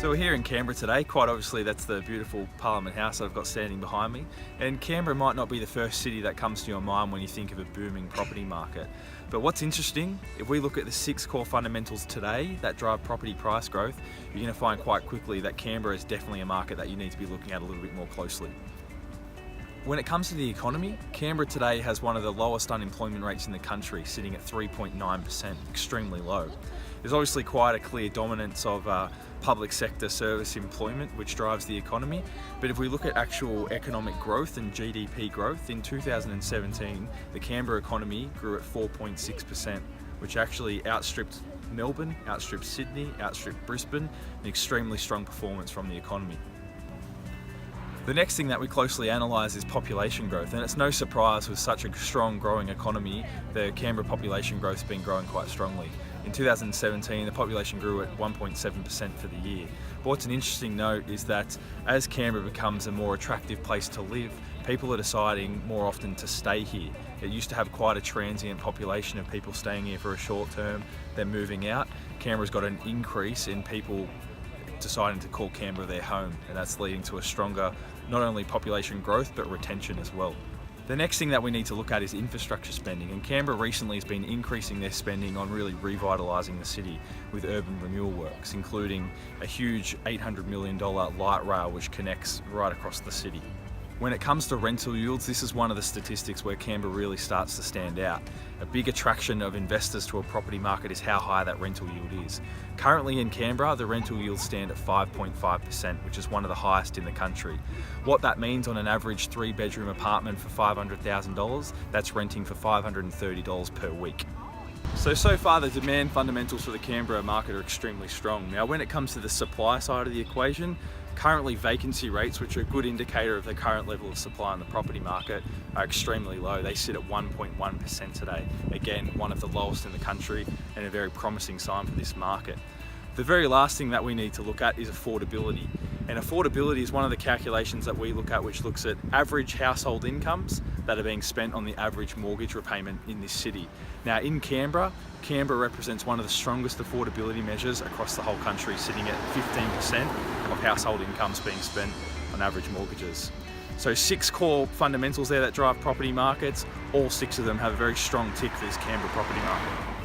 So we're here in Canberra today. Quite obviously that's the beautiful Parliament House that I've got standing behind me. And Canberra might not be the first city that comes to your mind when you think of a booming property market. But what's interesting, if we look at the 6 core fundamentals today that drive property price growth, you're going to find quite quickly that Canberra is definitely a market that you need to be looking at a little bit more closely. When it comes to the economy, Canberra today has one of the lowest unemployment rates in the country, sitting at 3.9%, extremely low. There's obviously quite a clear dominance of public sector service employment, which drives the economy. But if we look at actual economic growth and GDP growth, in 2017, the Canberra economy grew at 4.6%, which actually outstripped Melbourne, outstripped Sydney, outstripped Brisbane, an extremely strong performance from the economy. The next thing that we closely analyse is population growth, and it's no surprise with such a strong growing economy, the Canberra population growth has been growing quite strongly. In 2017, the population grew at 1.7% for the year. But what's an interesting note is that as Canberra becomes a more attractive place to live, people are deciding more often to stay here. It used to have quite a transient population of people staying here for a short term, then moving out. Canberra's got an increase in people deciding to call Canberra their home, and that's leading to a stronger not only population growth but retention as well. The next thing that we need to look at is infrastructure spending, and Canberra recently has been increasing their spending on really revitalising the city with urban renewal works, including a huge $800 million light rail which connects right across the city. When it comes to rental yields, this is one of the statistics where Canberra really starts to stand out. A big attraction of investors to a property market is how high that rental yield is. Currently in Canberra, the rental yields stand at 5.5%, which is one of the highest in the country. What that means on an average 3-bedroom apartment for $500,000, that's renting for $530 per week. So far the demand fundamentals for the Canberra market are extremely strong. Now when it comes to the supply side of the equation, currently vacancy rates, which are a good indicator of the current level of supply in the property market, are extremely low. They sit at 1.1% today. Again, one of the lowest in the country and a very promising sign for this market. The very last thing that we need to look at is affordability. And affordability is one of the calculations that we look at, which looks at average household incomes that are being spent on the average mortgage repayment in this city. Now in Canberra represents one of the strongest affordability measures across the whole country, sitting at 15% of household incomes being spent on average mortgages. So 6 core fundamentals there that drive property markets, all 6 of them have a very strong tick for this Canberra property market.